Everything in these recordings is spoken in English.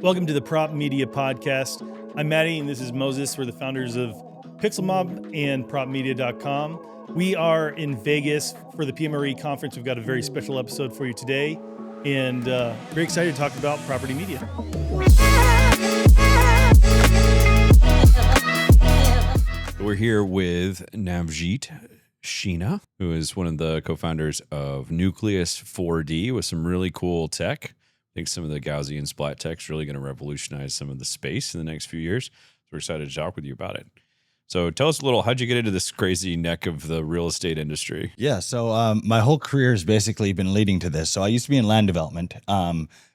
Welcome to the PropMedia podcast. I'm Matty and this is Moses. We're the founders of Pixlmob and PropMedia.com. We are in Vegas for the PMRE conference. We've got a very special episode for you today and very excited to talk about property media. We're here with Navjeet Chhina, who is one of the co-founders of Nucleus4D with some really cool tech. I think some of the Gaussian splat tech is really going to revolutionize some of the space in the next few years. So we're excited to talk with you about it. So tell us a little, how'd you get into this crazy neck of the real estate industry? Yeah, so my whole career has basically been leading to this. So I used to be in land development,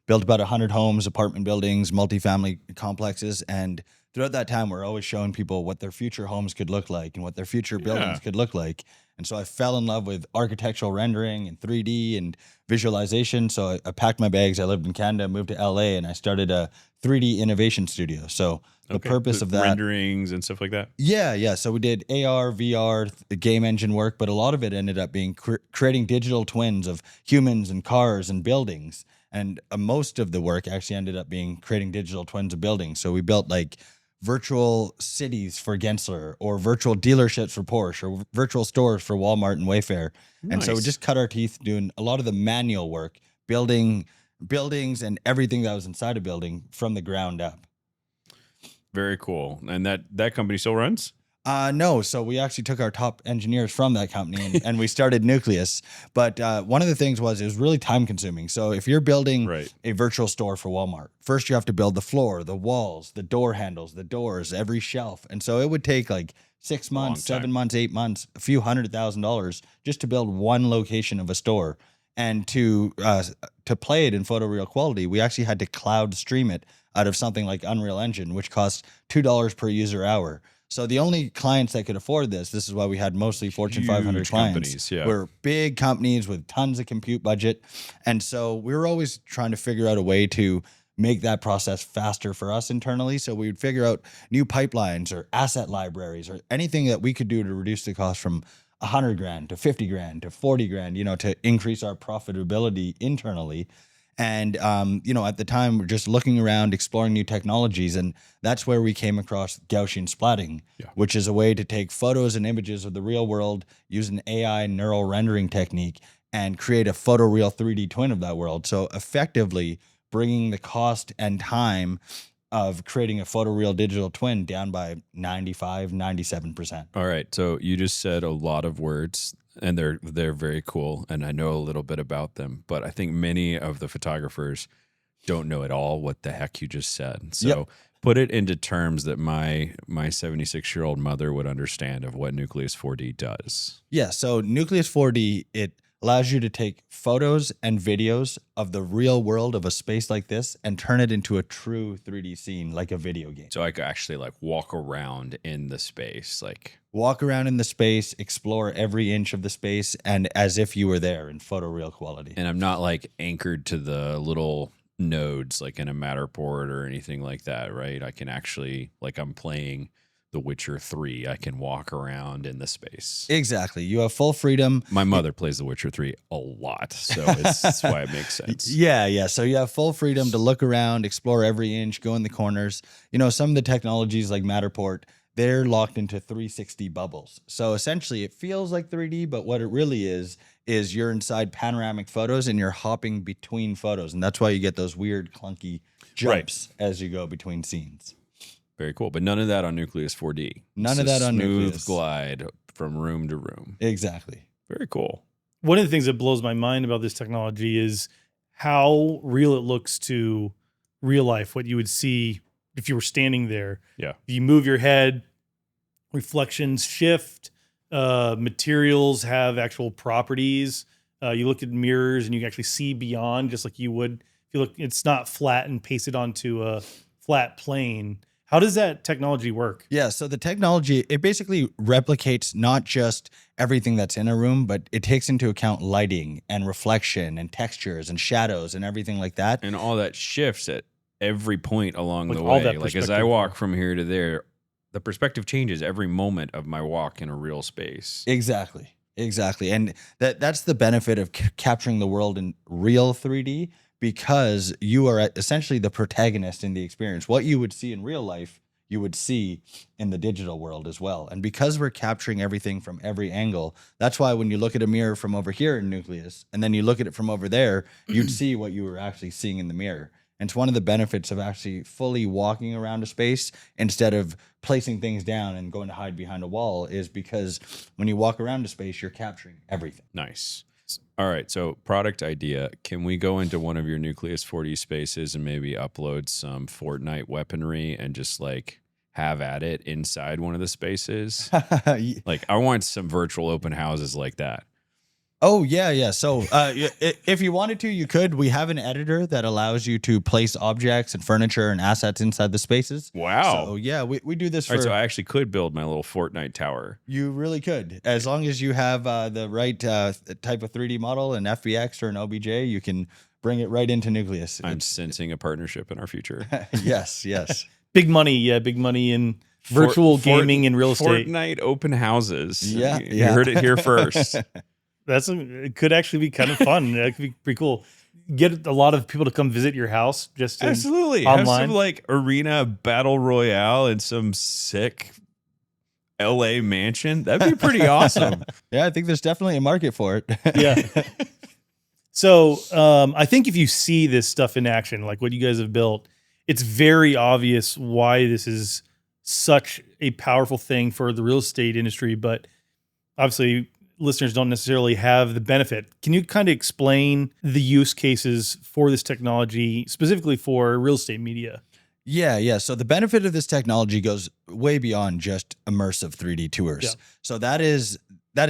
built about 100 homes, apartment buildings, multifamily complexes. And throughout that time, we're always showing people what their future homes could look like and what their future buildings could look like. And so I fell in love with architectural rendering and 3D and visualization. So I packed my bags. I lived in Canada, moved to LA, and I started a 3D innovation studio. So the purpose of that, renderings and stuff like that. Yeah. So we did AR, VR, the game engine work, but a lot of it ended up being creating digital twins of humans and cars and buildings. And most of the work actually ended up being creating digital twins of buildings. So we built like virtual cities for Gensler or virtual dealerships for Porsche or virtual stores for Walmart and Wayfair. Nice. And so we just cut our teeth doing a lot of the manual work, building buildings and everything that was inside a building from the ground up. Very cool. And that company still runs? No. So we actually took our top engineers from that company and we started Nucleus. But one of the things was it was really time consuming. So if you're building a virtual store for Walmart, first you have to build the floor, the walls, the door handles, the doors, every shelf. And so it would take like 6 months, 7 months, 8 months, a few $100,000 just to build one location of a store. And to play it in photoreal quality, we actually had to cloud stream it out of something like Unreal Engine, which costs $2 per user hour. So the only clients that could afford this is why we had mostly Fortune 500 clients. We're big companies with tons of compute budget. And so we were always trying to figure out a way to make that process faster for us internally. So we would figure out new pipelines or asset libraries or anything that we could do to reduce the cost from $100,000 to $50,000 to $40,000, to increase our profitability internally. And, at the time, we're just looking around, exploring new technologies. And that's where we came across Gaussian splatting, which is a way to take photos and images of the real world, use an AI neural rendering technique, and create a photoreal 3D twin of that world. So effectively bringing the cost and time of creating a photoreal digital twin down by 95, 97%. All right. So you just said a lot of words. And they're very cool, and I know a little bit about them. But I think many of the photographers don't know at all what the heck you just said. So put it into terms that my 76-year-old mother would understand of what Nucleus4D does. Yeah, so Nucleus4D, it allows you to take photos and videos of the real world of a space like this and turn it into a true 3D scene like a video game. So I could actually walk around in the space, walk around in the space, explore every inch of the space, and as if you were there in photoreal quality. And I'm not anchored to the little nodes like in a Matterport or anything like that, right? I can actually, I'm playing The Witcher 3, I can walk around in the space. Exactly. You have full freedom. My mother plays The Witcher 3 a lot, so that's why it makes sense. Yeah. So you have full freedom to look around, explore every inch, go in the corners. Some of the technologies like Matterport, they're locked into 360 bubbles. So essentially it feels like 3D, but what it really is you're inside panoramic photos and you're hopping between photos. And that's why you get those weird clunky jumps as you go between scenes. Very cool. But none of that on Nucleus4D. None of that on Nucleus. Smooth glide from room to room. Exactly. Very cool. One of the things that blows my mind about this technology is how real it looks to real life, what you would see if you were standing there. Yeah. You move your head, reflections shift, materials have actual properties. You look at mirrors and you can actually see beyond just like you would. If you look, it's not flat and pasted onto a flat plane. How does that technology work? Yeah, so the technology, it basically replicates not just everything that's in a room, but it takes into account lighting and reflection and textures and shadows and everything like that. And all that shifts at every point along the way. As I walk from here to there, the perspective changes every moment of my walk in a real space. Exactly. And that's the benefit of capturing the world in real 3D, because you are essentially the protagonist in the experience. What you would see in real life, you would see in the digital world as well. And because we're capturing everything from every angle, that's why when you look at a mirror from over here in Nucleus, and then you look at it from over there, you'd see what you were actually seeing in the mirror. And it's one of the benefits of actually fully walking around a space instead of placing things down and going to hide behind a wall, is because when you walk around a space, you're capturing everything. Nice. All right. So product idea. Can we go into one of your Nucleus4D spaces and maybe upload some Fortnite weaponry and just like have at it inside one of the spaces? Like I want some virtual open houses like that. Oh, yeah. So if you wanted to, you could. We have an editor that allows you to place objects and furniture and assets inside the spaces. Wow. So yeah, we do this All for... right, so I actually could build my little Fortnite tower. You really could. As long as you have the right type of 3D model, an FBX or an OBJ, you can bring it right into Nucleus. I'm sensing a partnership in our future. Yes. Big money in virtual gaming and real estate. Fortnite open houses. Yeah. You heard it here first. It could actually be kind of fun. That could be pretty cool. Get a lot of people to come visit your house just absolutely online. Have some like arena battle royale in some sick LA mansion. That'd be pretty awesome. Yeah, I think there's definitely a market for it. Yeah. So I think if you see this stuff in action, like what you guys have built, it's very obvious why this is such a powerful thing for the real estate industry. But obviously, listeners don't necessarily have the benefit. Can you kind of explain the use cases for this technology, specifically for real estate media? Yeah. So the benefit of this technology goes way beyond just immersive 3D tours. Yeah. So that is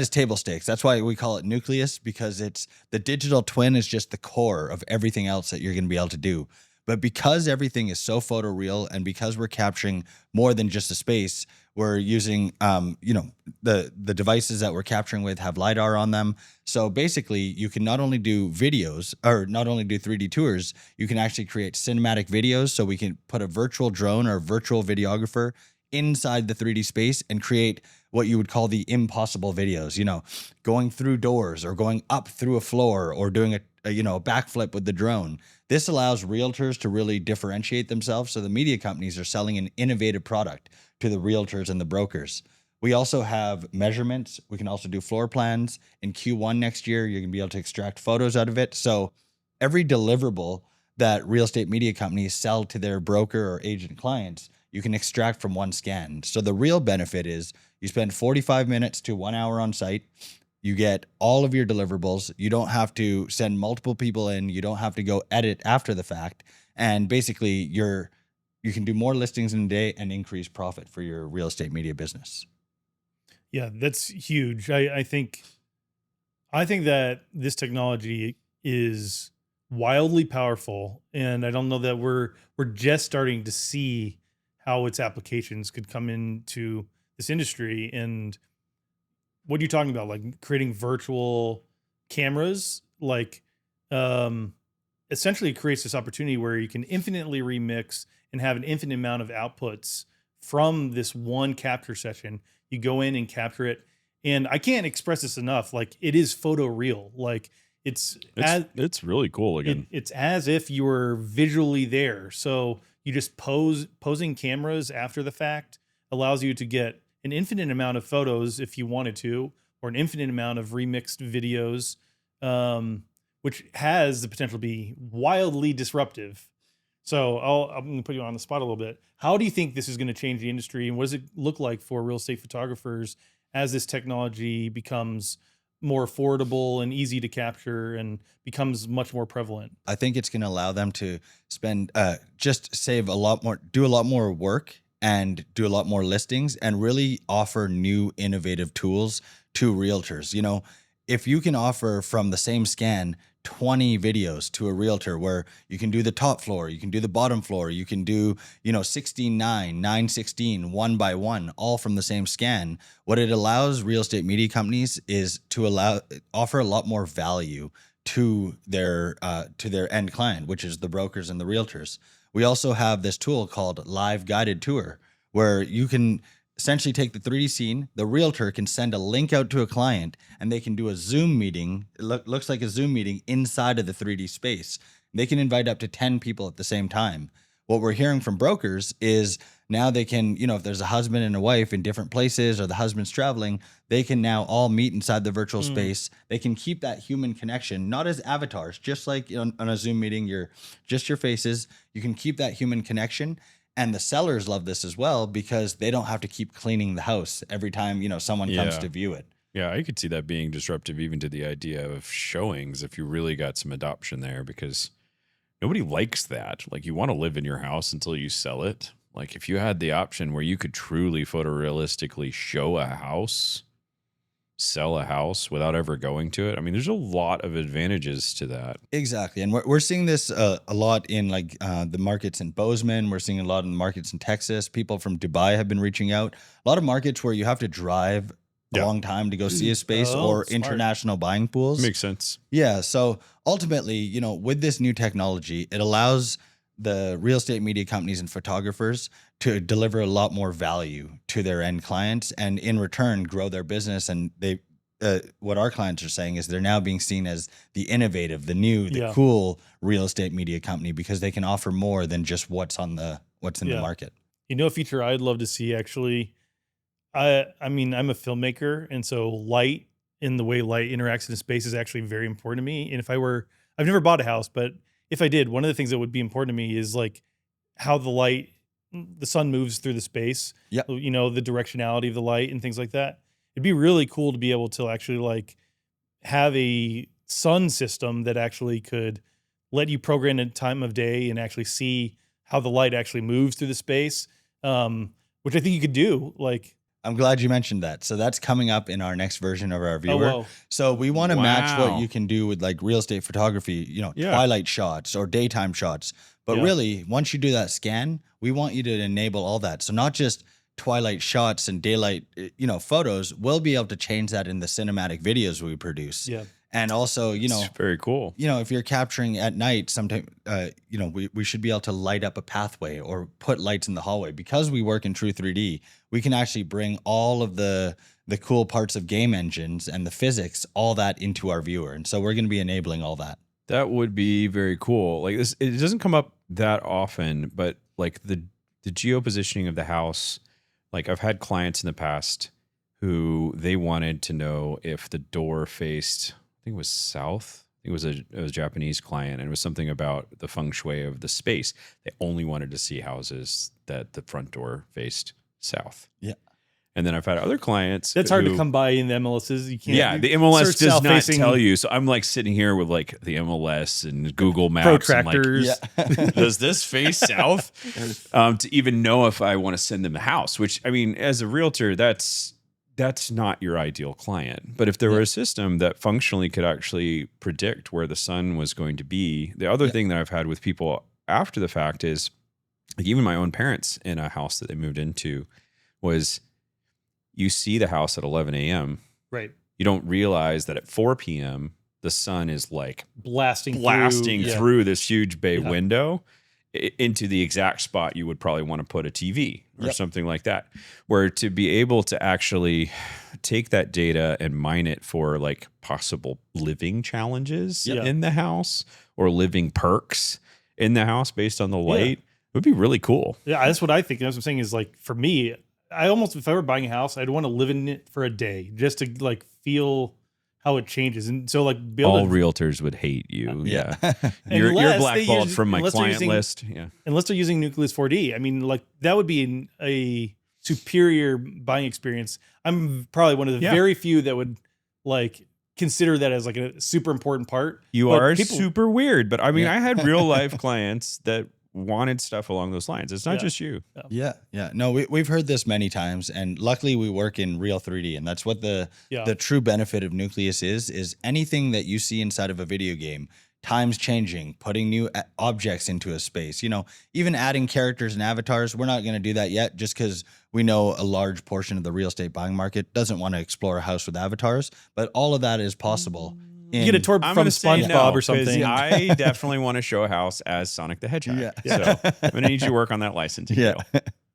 table stakes. That's why we call it Nucleus, because it's the digital twin is just the core of everything else that you're going to be able to do. But because everything is so photoreal, and because we're capturing more than just a space, we're using, the devices that we're capturing with have LiDAR on them. So basically, you can not only do videos or not only do 3D tours, you can actually create cinematic videos. So we can put a virtual drone or a virtual videographer inside the 3D space and create what you would call the impossible videos, going through doors or going up through a floor or doing a backflip with the drone. This allows realtors to really differentiate themselves. So the media companies are selling an innovative product to the realtors and the brokers. We also have measurements. We can also do floor plans. In Q1 next year, you're going to be able to extract photos out of it. So every deliverable that real estate media companies sell to their broker or agent clients, you can extract from one scan. So the real benefit is you spend 45 minutes to 1 hour on site. You get all of your deliverables. You don't have to send multiple people in. You don't have to go edit after the fact. And basically, you can do more listings in a day and increase profit for your real estate media business. Yeah, that's huge. I think that this technology is wildly powerful, and I don't know that we're just starting to see how its applications could come into this industry. And what are you talking about? Like creating virtual cameras, like essentially creates this opportunity where you can infinitely remix and have an infinite amount of outputs from this one capture session. You go in and capture it. And I can't express this enough. Like it is photoreal. Like it's really cool again. It's as if you were visually there. So you just posing cameras after the fact allows you to get an infinite amount of photos if you wanted to, or an infinite amount of remixed videos, which has the potential to be wildly disruptive. So I'm going to put you on the spot a little bit. How do you think this is going to change the industry, and what does it look like for real estate photographers as this technology becomes more affordable and easy to capture and becomes much more prevalent? I think it's going to allow them to spend, save a lot more, do a lot more work and do a lot more listings and really offer new innovative tools to realtors. If you can offer from the same scan 20 videos to a realtor where you can do the top floor, you can do the bottom floor, you can do, 16:9, 9:16, 1 by 1, all from the same scan. What it allows real estate media companies is to offer a lot more value to their end client, which is the brokers and the realtors. We also have this tool called Live Guided Tour, where you can essentially take the 3D scene, the realtor can send a link out to a client, and they can do a Zoom meeting. It looks like a Zoom meeting inside of the 3D space. they can invite up to 10 people at the same time. What we're hearing from brokers is now they can, if there's a husband and a wife in different places or the husband's traveling, they can now all meet inside the virtual space. They can keep that human connection, not as avatars, just like on a Zoom meeting, you're just your faces. You can keep that human connection. And the sellers love this as well because they don't have to keep cleaning the house every time, someone comes to view it. Yeah, I could see that being disruptive even to the idea of showings if you really got some adoption there, because nobody likes that. Like, you want to live in your house until you sell it. Like, if you had the option where you could truly photorealistically show a house, sell a house without ever going to it, I mean, there's a lot of advantages to that. Exactly. And we're seeing this a lot in the markets in Bozeman. We're seeing a lot in the markets in Texas. People from Dubai have been reaching out. A lot of markets where you have to drive a long time to go see a space or smart. International buying pools. Makes sense. Yeah. So ultimately, with this new technology, it allows the real estate media companies and photographers to deliver a lot more value to their end clients and in return grow their business. And they, what our clients are saying is they're now being seen as the innovative, the new, the cool real estate media company because they can offer more than just what's in the market. A feature I'd love to see actually, I mean, I'm a filmmaker, and so light and the way light interacts in a space is actually very important to me. And I've never bought a house, but if I did, one of the things that would be important to me is like how the sun moves through the space, the directionality of the light and things like that. It'd be really cool to be able to actually like have a sun system that actually could let you program a time of day and actually see how the light actually moves through the space, which I think you could do. Like, I'm glad you mentioned that. So that's coming up in our next version of our viewer. So we want to match what you can do with like real estate photography, twilight shots or daytime shots. But really, once you do that scan, we want you to enable all that. So not just twilight shots and daylight, photos. We'll be able to change that in the cinematic videos we produce. Yeah. And also, it's very cool. If you're capturing at night, sometimes, we should be able to light up a pathway or put lights in the hallway. Because we work in true 3D, we can actually bring all of the cool parts of game engines and the physics, all that into our viewer. And so we're going to be enabling all that. That would be very cool. Like this, it doesn't come up that often, but like the geopositioning of the house, like I've had clients in the past who they wanted to know if the door faced, I think it was south. It was a Japanese client, and it was something about the feng shui of the space. They only wanted to see houses that the front door faced south. Yeah. And then I've had other clients. That's hard to come by in the MLSs. You can't. Yeah, the MLS does not tell you. So I'm like sitting here with like the MLS and Google Maps. Protractors. Like, does this face south? To even know if I want to send them a house, which I mean, as a realtor, that's not your ideal client. But if there were a system that functionally could actually predict where the sun was going to be, the other thing that I've had with people after the fact is, like even my own parents in a house that they moved into was, you see the house at 11 a.m. Right. You don't realize that at 4 p.m. the sun is like blasting through this huge bay window into the exact spot you would probably want to put a TV or something like that. Where to be able to actually take that data and mine it for like possible living challenges in the house or living perks in the house based on the light would be really cool. Yeah, that's what I think. That's what I'm saying is like, for me, I almost, if I were buying a house, I'd want to live in it for a day just to like feel how it changes. And so like all realtors would hate you. Yeah. You're blackballed from my client list. Yeah. Unless they're using Nucleus4D. I mean, like that would be a superior buying experience. I'm probably one of the very few that would like consider that as like a super important part. You are super weird, but I mean, I had real life clients that wanted stuff along those lines. It's not just you. Yeah. No, we've heard this many times, and luckily we work in real 3D, and that's what the true benefit of Nucleus is anything that you see inside of a video game, times changing, putting new objects into a space, even adding characters and avatars. We're not going to do that yet just because we know a large portion of the real estate buying market doesn't want to explore a house with avatars, but all of that is possible. You get a tour from SpongeBob or something. I definitely want to show a house as Sonic the Hedgehog. Yeah. So I'm going to need you to work on that licensing deal.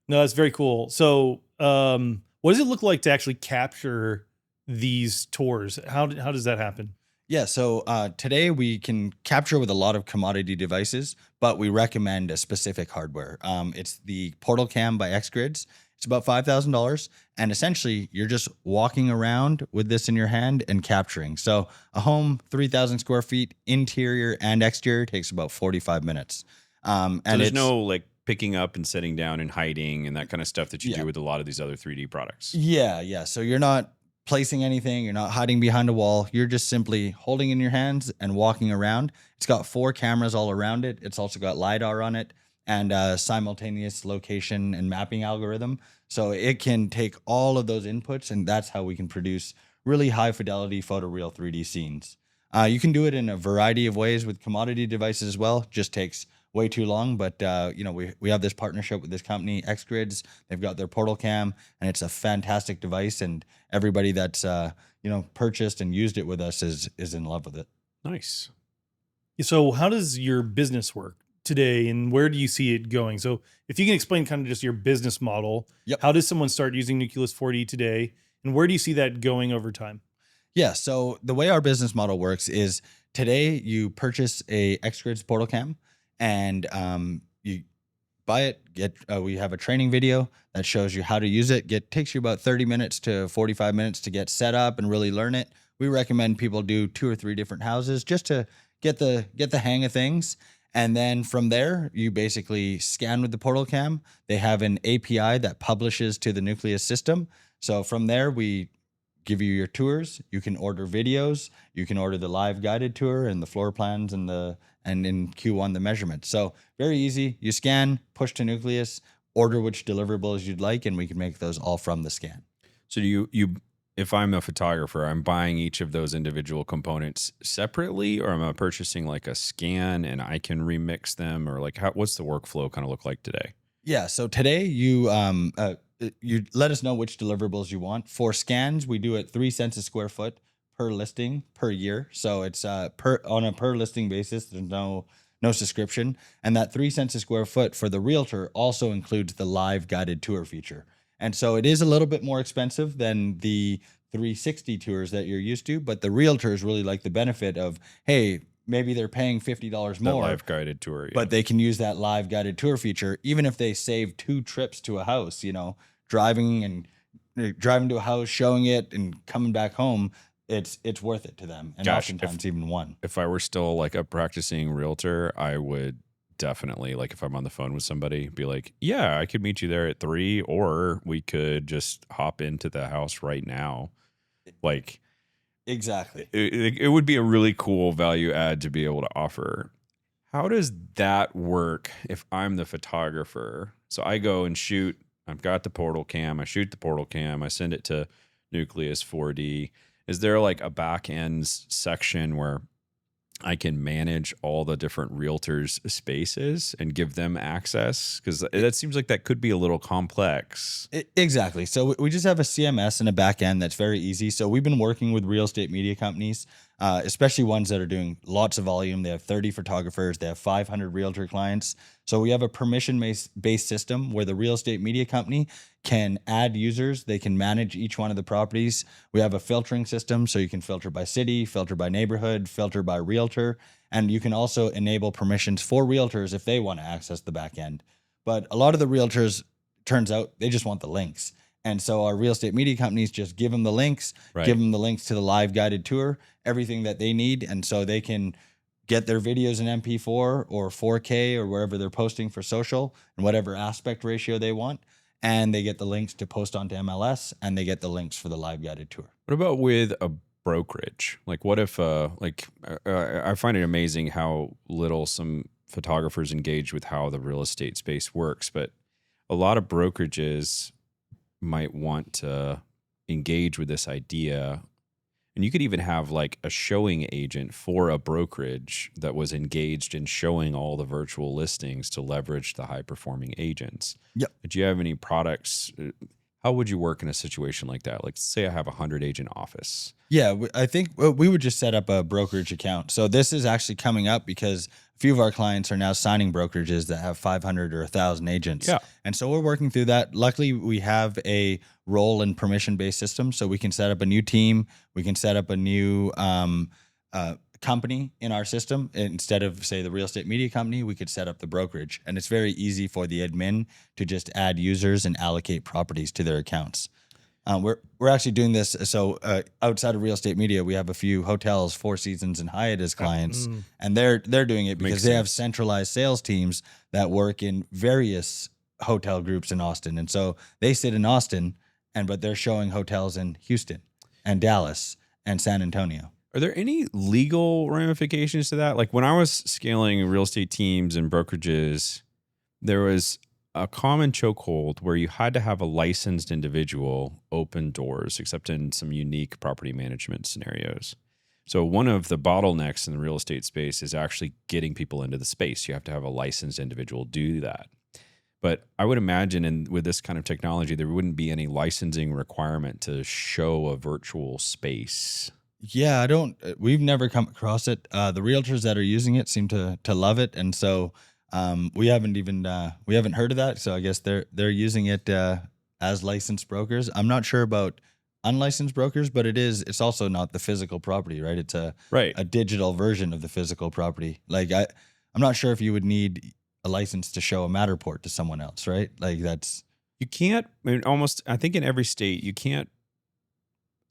No, that's very cool. So what does it look like to actually capture these tours? How does that happen? Yeah, so today we can capture with a lot of commodity devices, but we recommend a specific hardware. It's the Portal Cam by Xgrids. It's about $5,000, and essentially you're just walking around with this in your hand and capturing. So a home, 3,000 square feet, interior and exterior, takes about 45 minutes. So there's no like picking up and setting down and hiding and that kind of stuff that you do with a lot of these other 3D products. Yeah. So you're not placing anything, you're not hiding behind a wall. You're just simply holding in your hands and walking around. It's got 4 cameras all around it. It's also got LiDAR on it and a simultaneous location and mapping algorithm. So it can take all of those inputs, and that's how we can produce really high fidelity photoreal 3D scenes. You can do it in a variety of ways with commodity devices as well. Just takes way too long, but we have this partnership with this company, Xgrids. They've got their Portal Cam, and it's a fantastic device. And everybody that's purchased and used it with us is in love with it. Nice. So how does your business work today, and where do you see it going? So if you can explain kind of just your business model, how does someone start using Nucleus4D today, and where do you see that going over time? Yeah, so the way our business model works is today you purchase a Xgrids Portal Cam, and you buy it. We have a training video that shows you how to use it. Takes you about 30 minutes to 45 minutes to get set up and really learn it. We recommend people do 2 or 3 different houses just to get the hang of things. And then from there, you basically scan with the Portal Cam. They have an API that publishes to the Nucleus system. So from there, we give you your tours. You can order videos. You can order the live guided tour and the floor plans and in Q1 the measurements. So very easy. You scan, push to Nucleus, order which deliverables you'd like, and we can make those all from the scan. So do you if I'm a photographer, I'm buying each of those individual components separately, or am I purchasing like a scan and I can remix them, or like what's the workflow kind of look like today? Yeah. So today you let us know which deliverables you want. For scans, we do it 3 cents a square foot per listing per year. So it's on a per listing basis. There's no subscription, and that 3 cents a square foot for the Realtor also includes the live guided tour feature. And so it is a little bit more expensive than the 360 tours that you're used to, but the Realtors really like the benefit of, hey, maybe they're paying $50 more. Live guided tour, yeah. But they can use that live guided tour feature, even if they save 2 trips to a house, driving to a house, showing it and coming back home. It's worth it to them. And oftentimes even 1. If I were still like a practicing realtor, I would definitely, like if I'm on the phone with somebody, be like, yeah, I could meet you there at 3, or we could just hop into the house right now. Like, exactly. It would be a really cool value add to be able to offer. How does that work if I'm the photographer? So I go and shoot, I've got the Portal Cam, I shoot the Portal Cam, I send it to Nucleus4D. Is there like a back end section where I can manage all the different realtors' spaces and give them access? Because that seems like that could be a little complex. Exactly. So we just have a CMS and a back end that's very easy. So we've been working with real estate media companies, especially ones that are doing lots of volume. They have 30 photographers. They have 500 realtor clients. So we have a permission-based system where the real estate media company can add users. They can manage each one of the properties. We have a filtering system, so you can filter by city, filter by neighborhood, filter by realtor, and you can also enable permissions for realtors if they want to access the back end. But a lot of the realtors, turns out, they just want the links. And so our real estate media companies just give them the links, give them the links to the live guided tour, everything that they need. And so they can get their videos in MP4 or 4K or wherever they're posting for social and whatever aspect ratio they want. And they get the links to post onto MLS, and they get the links for the live guided tour. What about with a brokerage? Like what if, I find it amazing how little some photographers engage with how the real estate space works, but a lot of brokerages might want to engage with this idea. And you could even have like a showing agent for a brokerage that was engaged in showing all the virtual listings to leverage the high performing agents. Yep. Do you have any products? How would you work in a situation like that? Like say I have a 100 agent office. Yeah, I think we would just set up a brokerage account. So this is actually coming up because a few of our clients are now signing brokerages that have 500 or 1,000 agents. Yeah. And so we're working through that. Luckily, we have a role and permission-based system, so we can set up a new team. We can set up a new company in our system. Instead of, say, the real estate media company, we could set up the brokerage. And it's very easy for the admin to just add users and allocate properties to their accounts. We're actually doing this. So outside of real estate media, we have a few hotels, Four Seasons and Hyatt as clients, and they're doing it because they have centralized sales teams that work in various hotel groups in Austin. And so they sit in Austin, but they're showing hotels in Houston and Dallas and San Antonio. Are there any legal ramifications to that? Like when I was scaling real estate teams and brokerages, there was a common chokehold where you had to have a licensed individual open doors, except in some unique property management scenarios. So one of the bottlenecks in the real estate space is actually getting people into the space. You have to have a licensed individual do that. But I would imagine with this kind of technology, there wouldn't be any licensing requirement to show a virtual space. Yeah, we've never come across it. The realtors that are using it seem to love it. And so we haven't heard of that. So I guess they're using it as licensed brokers. I'm not sure about unlicensed brokers, but it's also not the physical property, right? It's a digital version of the physical property. Like I'm not sure if you would need a license to show a Matterport to someone else, right? Like you can't, I think in every state, you can't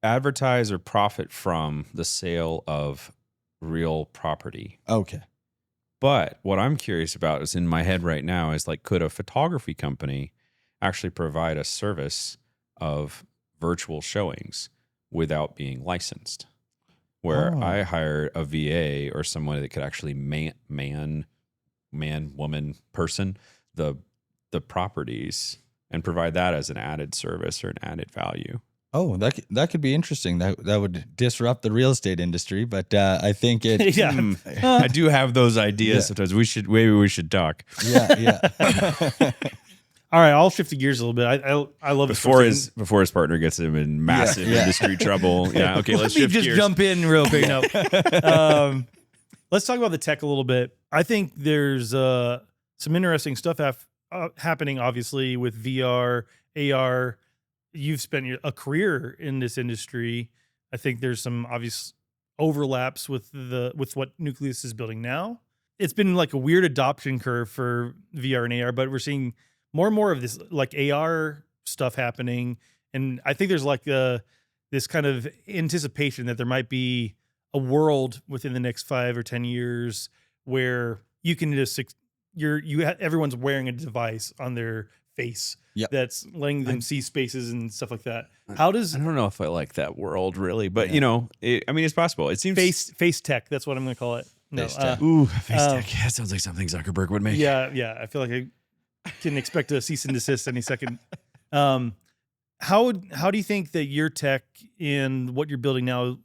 advertise or profit from the sale of real property. Okay. But what I'm curious about is in my head right now is like, could a photography company actually provide a service of virtual showings without being licensed? Where I hire a VA or someone that could actually man, woman, person, the properties and provide that as an added service or an added value. Oh, that could be interesting. That would disrupt the real estate industry, but I think it. Yeah, I do have those ideas sometimes. Maybe we should talk. Yeah. All right, I'll shift the gears a little bit. I love before his partner gets him in massive industry trouble. Yeah, okay, let's shift gears. Jump in real quick. No, let's talk about the tech a little bit. I think there's some interesting stuff happening, obviously, with VR, AR. You've spent a career in this industry. I think there's some obvious overlaps with what Nucleus is building now. It's been like a weird adoption curve for VR and AR, but we're seeing more and more of this like AR stuff happening. And I think there's like this kind of anticipation that there might be a world within the next 5 or 10 years where you can just everyone's wearing a device on their face that's letting them see spaces and stuff like that. I don't know if I like that world really, but it's possible. It seems face tech. That's what I'm going to call it. Face tech. Ooh, face tech. That sounds like something Zuckerberg would make. Yeah. I feel like I can expect a cease and desist any second. How do you think that your tech and what you're building now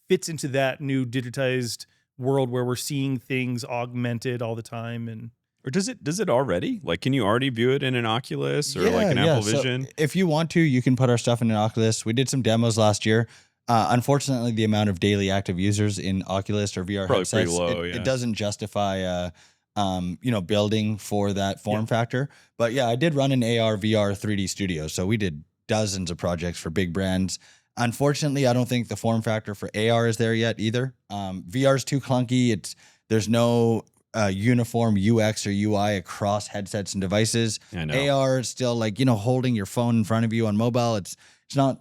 fits into that new digitized world where we're seeing things augmented all the time? Or does it already? Like, can you already view it in an Oculus or like an Apple Vision? So if you want to, you can put our stuff in an Oculus. We did some demos last year. Unfortunately, the amount of daily active users in Oculus or VR probably headsets, pretty low, it doesn't justify building for that form factor. But yeah, I did run an AR VR 3D studio. So we did dozens of projects for big brands. Unfortunately, I don't think the form factor for AR is there yet either. VR is too clunky. There's no uniform UX or UI across headsets and devices. I know. AR is still like, holding your phone in front of you on mobile. It's not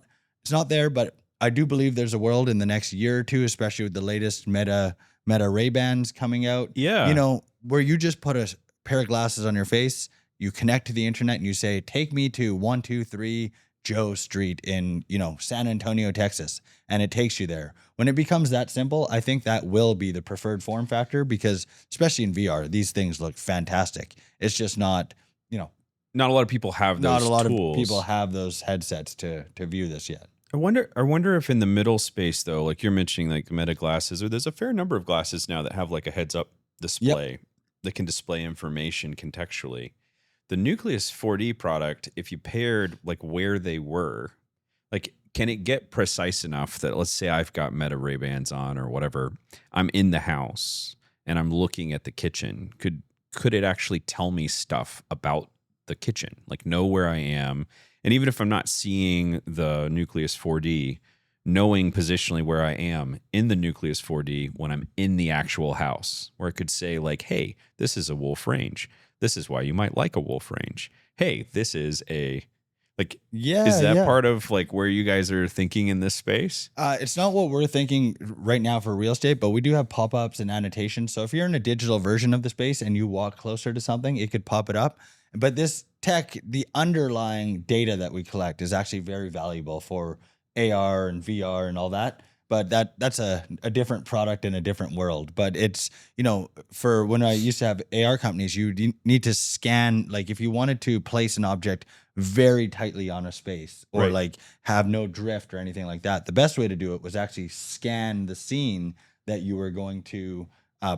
there, but I do believe there's a world in the next year or two, especially with the latest Meta Ray-Bans coming out. Yeah. Where you just put a pair of glasses on your face, you connect to the internet and you say, take me to 123 Joe Street in, San Antonio, Texas. And it takes you there. When it becomes that simple, I think that will be the preferred form factor because especially in VR, these things look fantastic. It's just not, not a lot of people have those tools. Not a lot of people have those headsets to view this yet. I wonder if in the middle space though, like you're mentioning like Meta glasses, or there's a fair number of glasses now that have like a heads up display that can display information contextually. The Nucleus4D product, if you paired like where they were, like can it get precise enough that let's say I've got Meta Ray-Bans on or whatever, I'm in the house and I'm looking at the kitchen. Could it actually tell me stuff about the kitchen, like know where I am? And even if I'm not seeing the Nucleus4D, knowing positionally where I am in the Nucleus 4D when I'm in the actual house, where I could say like, hey, this is a wolf range. This is why you might like a wolf range. Hey, this is a like, is that part of like where you guys are thinking in this space? It's not what we're thinking right now for real estate, but we do have pop-ups and annotations. So if you're in a digital version of the space and you walk closer to something, it could pop it up. But this tech, the underlying data that we collect is actually very valuable for AR and VR and all that. But that's a different product in a different world. But it's, for when I used to have AR companies, you need to scan, like if you wanted to place an object very tightly on a space or like have no drift or anything like that, the best way to do it was actually scan the scene that you were going to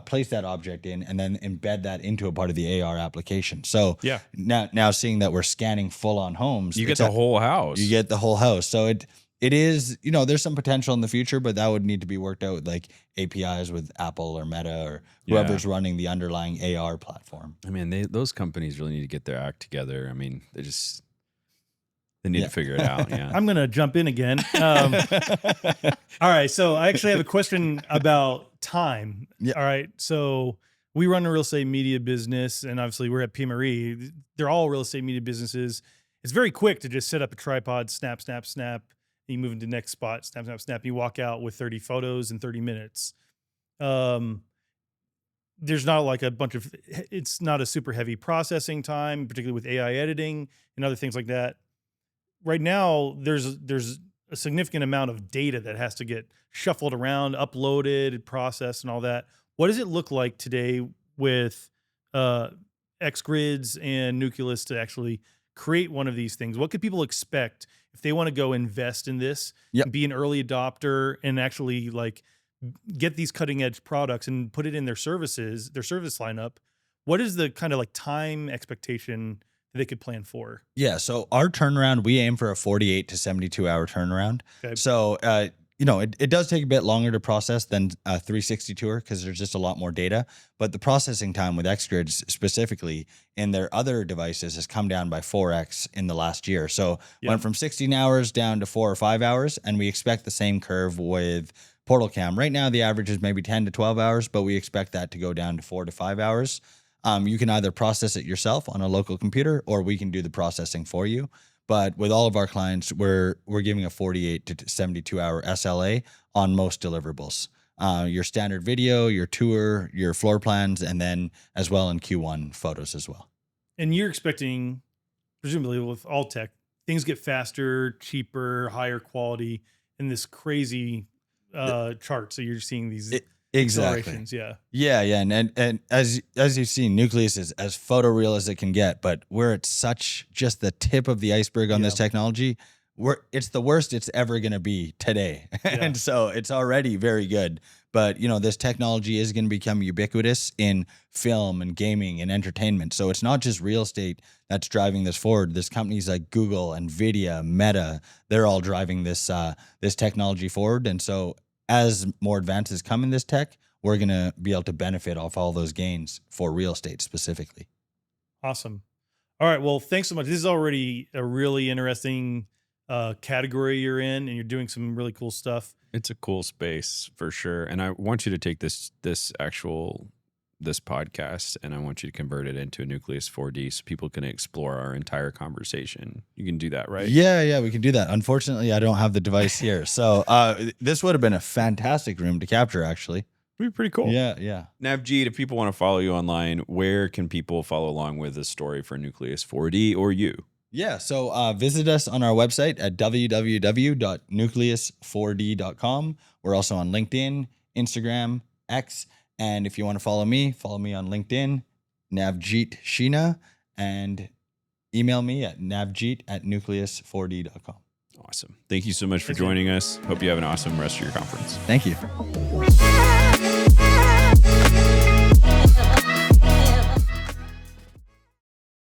place that object in and then embed that into a part of the AR application. So now seeing that we're scanning full on homes, you get the whole house. You get the whole house. So it is, there's some potential in the future, but that would need to be worked out with like APIs with Apple or Meta or whoever's running the underlying AR platform. I mean, those companies really need to get their act together. I mean, they need to figure it out. Yeah. I'm going to jump in again. All right. So I actually have a question about time. Yeah. All right. So we run a real estate media business, and obviously we're at PMRE. They're all real estate media businesses. It's very quick to just set up a tripod, snap, snap, snap. You move into the next spot, snap, snap, snap. You walk out with 30 photos in 30 minutes. There's not like it's not a super heavy processing time, particularly with AI editing and other things like that. Right now, there's a significant amount of data that has to get shuffled around, uploaded, processed, and all that. What does it look like today with XGrids and Nucleus to actually create one of these things? What could people expect if they want to go invest in this, and be an early adopter, and actually like get these cutting edge products and put it in their service lineup? What is the kind of like time expectation that they could plan for? Yeah. So our turnaround, we aim for a 48 to 72 hour turnaround. Okay. So, it does take a bit longer to process than a 360 tour because there's just a lot more data. But the processing time with XGrids specifically in their other devices has come down by 4x in the last year. So went from 16 hours down to 4 or 5 hours, and we expect the same curve with Portal Cam. Right now, the average is maybe 10 to 12 hours, but we expect that to go down to 4 to 5 hours. You can either process it yourself on a local computer, or we can do the processing for you. But with all of our clients, we're giving a 48 to 72 hour SLA on most deliverables. Your standard video, your tour, your floor plans, and then as well in Q1 photos as well. And you're expecting, presumably with all tech, things get faster, cheaper, higher quality in this crazy chart. So you're seeing these exactly. Yeah. And as you've seen, Nucleus is as photoreal as it can get, but we're at such just the tip of the iceberg on this technology. It's the worst it's ever going to be today. And so it's already very good. But, this technology is going to become ubiquitous in film and gaming and entertainment. So it's not just real estate that's driving this forward. There's companies like Google, Nvidia, Meta, they're all driving this technology forward. And so as more advances come in this tech, we're going to be able to benefit off all those gains for real estate specifically. Awesome. All right. Well, thanks so much. This is already a really interesting category you're in, and you're doing some really cool stuff. It's a cool space for sure. And I want you to take this podcast, and I want you to convert it into a Nucleus4D so people can explore our entire conversation. You can do that, right? Yeah, we can do that. Unfortunately, I don't have the device here. So this would have been a fantastic room to capture, actually. It'd be pretty cool. Yeah. Navjeet, if people want to follow you online, where can people follow along with the story for Nucleus4D or you? Yeah, so visit us on our website at www.nucleus4d.com. We're also on LinkedIn, Instagram, X, and if you want to follow me on LinkedIn, Navjeet Chhina, and email me at navjeet@nucleus4d.com. Awesome. Thank you so much for joining us. Hope you have an awesome rest of your conference. Thank you.